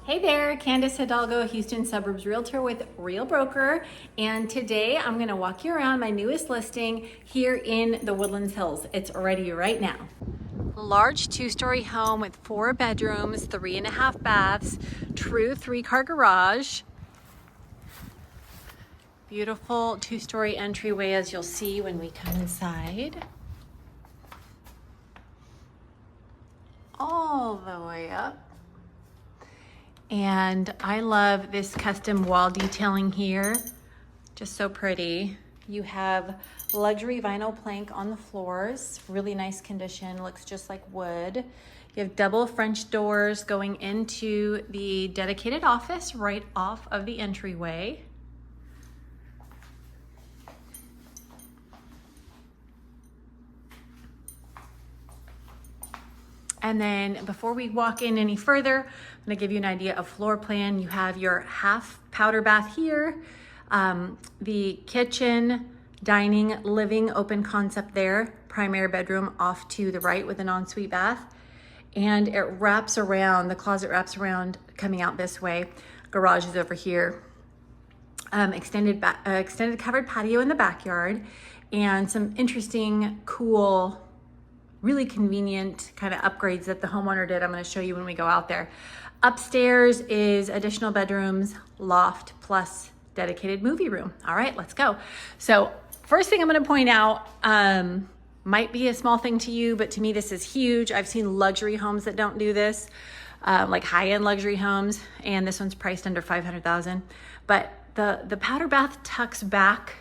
Hey there, Candis Hidalgo, Houston Suburbs Realtor with Real Broker. And today I'm gonna walk you around my newest listing here in the Woodlands Hills. It's ready right now. Large two-story home with 4 bedrooms, 3.5 baths, true 3-car garage. Beautiful 2-story entryway, as you'll see when we come inside. All the way up. And I love this custom wall detailing here. Just so pretty. You have luxury vinyl plank on the floors. Really nice condition, looks just like wood. You have double French doors going into the dedicated office right off of the entryway. And then before we walk in any further, I'm gonna give you an idea of floor plan. You have your half powder bath here, the kitchen, dining, living, open concept there, primary bedroom off to the right with an ensuite bath. And it wraps around, the closet wraps around coming out this way. Garage is over here. Extended covered patio in the backyard, and some interesting, cool, really convenient kind of upgrades that the homeowner did. I'm going to show you when we go out there. Upstairs is additional bedrooms, loft, plus dedicated movie room. All right, let's go. So first thing I'm going to point out, might be a small thing to you, but to me this is huge. I've seen luxury homes that don't do this, like high-end luxury homes, and this one's priced under $500,000. But the powder bath tucks back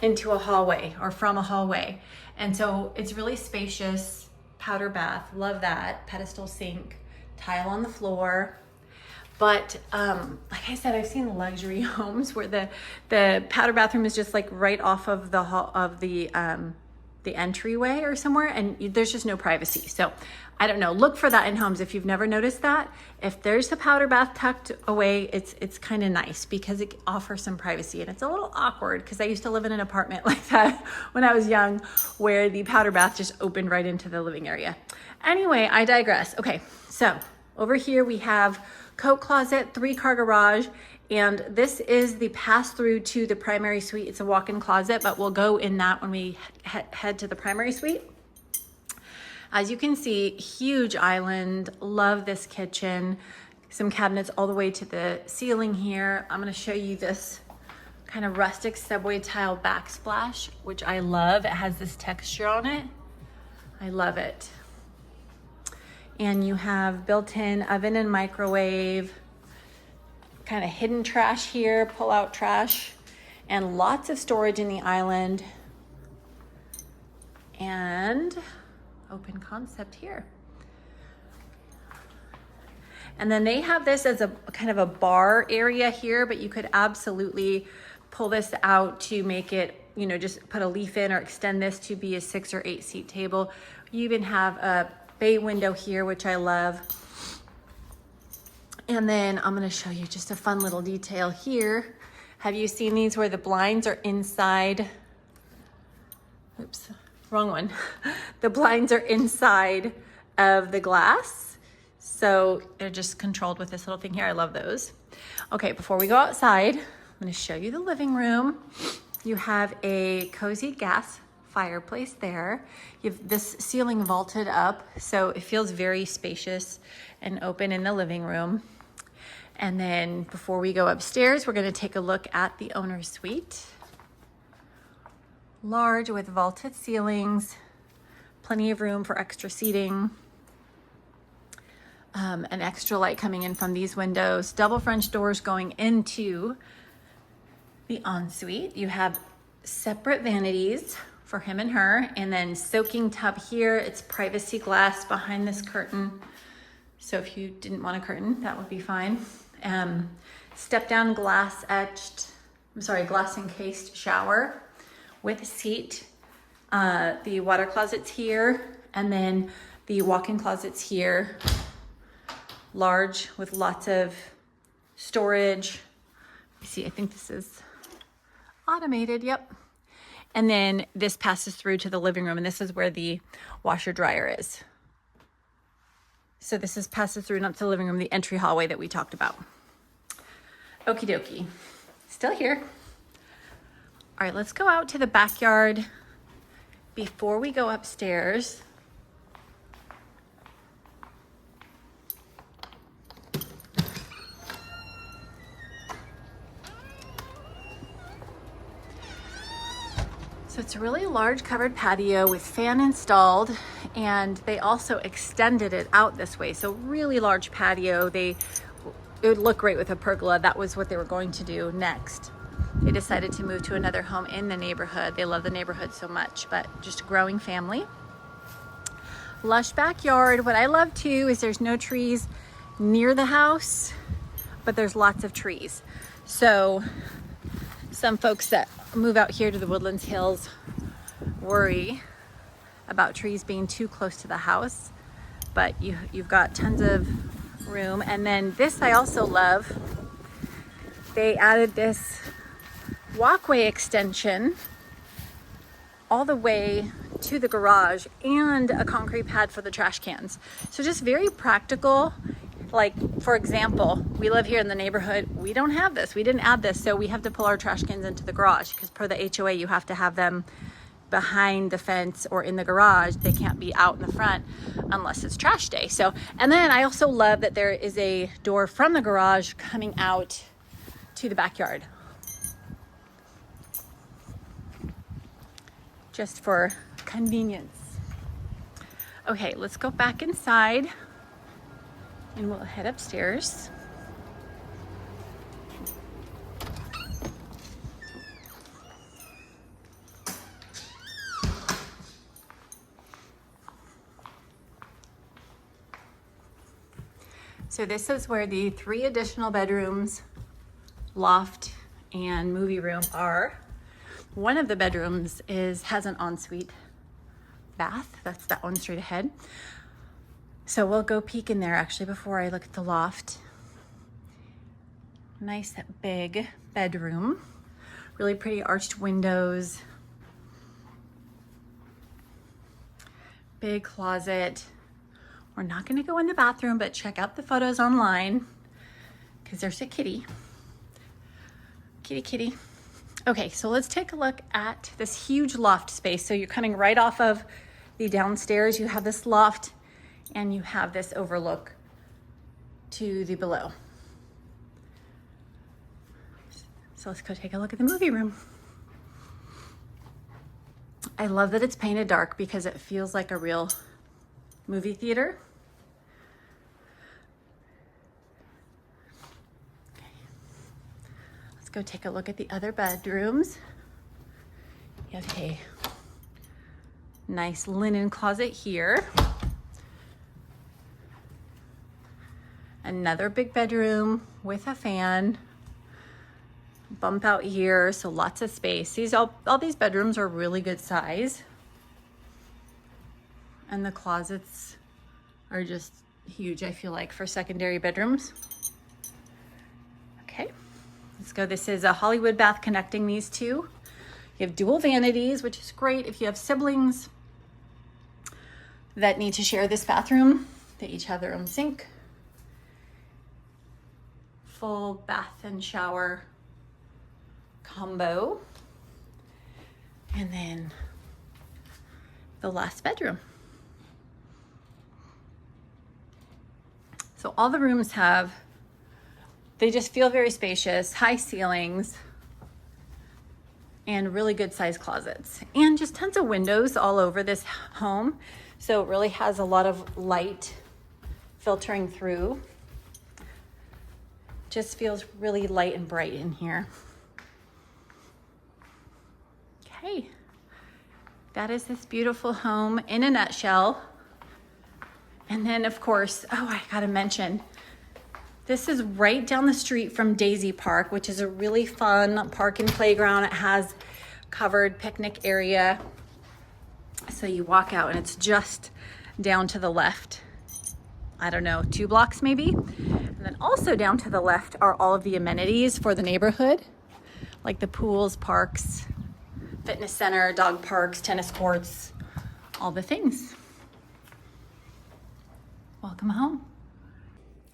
into a hallway or from a hallway. And so it's really spacious, powder bath, love that. Pedestal sink, tile on the floor. But like I said, I've seen luxury homes where the powder bathroom is just like right off of the entryway or somewhere, and there's just no privacy. So I don't know, look for that in homes if you've never noticed that. If there's the powder bath tucked away, it's kind of nice because it offers some privacy, and it's a little awkward because I used to live in an apartment like that when I was young where the powder bath just opened right into the living area. Anyway, I digress. Okay, so over here we have coat closet, 3-car garage, and this is the pass-through to the primary suite. It's a walk-in closet, but we'll go in that when we head to the primary suite. As you can see, huge island, love this kitchen. Some cabinets all the way to the ceiling here. I'm gonna show you this kind of rustic subway tile backsplash, which I love. It has this texture on it. I love it. And you have built-in oven and microwave, kind of hidden trash here, pull-out trash, and lots of storage in the island. And open concept here. And then they have this as a kind of a bar area here, but you could absolutely pull this out to make it, you know, just put a leaf in or extend this to be a 6 or 8 seat table. You even have a bay window here, which I love. And then I'm gonna show you just a fun little detail here. Have you seen these where the blinds are inside? Oops. Wrong one. The blinds are inside of the glass. So they're just controlled with this little thing here. I love those. Okay, before we go outside, I'm gonna show you the living room. You have a cozy gas fireplace there. You have this ceiling vaulted up, so it feels very spacious and open in the living room. And then before we go upstairs, we're gonna take a look at the owner's suite. Large with vaulted ceilings, plenty of room for extra seating, an extra light coming in from these windows, double French doors going into the ensuite. You have separate vanities for him and her, and then soaking tub here. It's privacy glass behind this curtain, so if you didn't want a curtain, that would be fine. Step down glass encased shower with a seat. The water closet's here, and then the walk-in closet's here. Large with lots of storage. You see, I think this is automated, yep. And then this passes through to the living room, and this is where the washer dryer is. So this is passes through, not the living room, the entry hallway that we talked about. Okie dokie. Still here. All right, let's go out to the backyard before we go upstairs. So it's a really large covered patio with fan installed, and they also extended it out this way. So really large patio. It would look great with a pergola. That was what they were going to do next. They decided to move to another home in the neighborhood. They love the neighborhood so much, but just a growing family. Lush backyard. What I love too is there's no trees near the house, but there's lots of trees. So some folks that move out here to the Woodlands Hills worry about trees being too close to the house, but you've got tons of room. And then this I also love. They added this walkway extension all the way to the garage and a concrete pad for the trash cans. So just very practical. Like, for example, we live here in the neighborhood. We don't have this. We didn't add this. So we have to pull our trash cans into the garage because per the HOA, you have to have them behind the fence or in the garage. They can't be out in the front unless it's trash day. So, and then I also love that there is a door from the garage coming out to the backyard. Just for convenience. Okay, let's go back inside. And we'll head upstairs. So this is where the 3 additional bedrooms, loft, and movie room are. One of the bedrooms has an ensuite bath. That's that one straight ahead. So we'll go peek in there actually before I look at the loft. Nice big bedroom. Really pretty arched windows. Big closet. We're not gonna go in the bathroom, but check out the photos online because there's a kitty. Kitty, kitty. Okay, so let's take a look at this huge loft space. So you're coming right off of the downstairs. You have this loft and you have this overlook to the below. So let's go take a look at the movie room. I love that it's painted dark because it feels like a real movie theater. Okay. Let's go take a look at the other bedrooms. You have a nice linen closet here. Another big bedroom with a fan, bump out here, so lots of space. All these bedrooms are really good size. And the closets are just huge, I feel like, for secondary bedrooms. Okay, let's go. This is a Hollywood bath connecting these two. You have dual vanities, which is great if you have siblings that need to share this bathroom. They each have their own sink. Full bath and shower combo. And then the last bedroom. So all the rooms they just feel very spacious, high ceilings, and really good sized closets. And just tons of windows all over this home. So it really has a lot of light filtering through. Just feels really light and bright in here. Okay, that is this beautiful home in a nutshell. And then of course, I gotta mention, this is right down the street from Daisy Park, which is a really fun park and playground. It has covered picnic area. So you walk out and it's just down to the left. I don't know, 2 blocks maybe. And then also down to the left are all of the amenities for the neighborhood, like the pools, parks, fitness center, dog parks, tennis courts, all the things. Well, welcome home.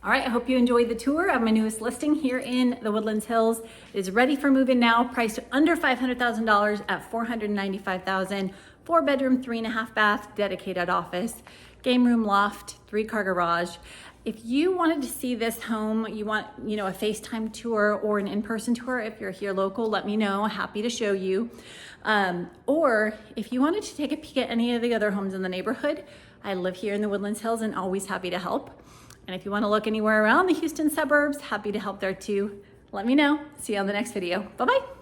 All right, I hope you enjoyed the tour of my newest listing here in the Woodlands Hills. It is ready for move-in now, priced under $500,000 at $495,000, 4-bedroom, 3.5 bath, dedicated office, game room, loft, 3-car garage. If you wanted to see this home, you want, a FaceTime tour or an in-person tour, if you're here local, let me know. Happy to show you. Or if you wanted to take a peek at any of the other homes in the neighborhood, I live here in the Woodlands Hills and always happy to help. And if you want to look anywhere around the Houston suburbs, happy to help there too. Let me know. See you on the next video. Bye-bye.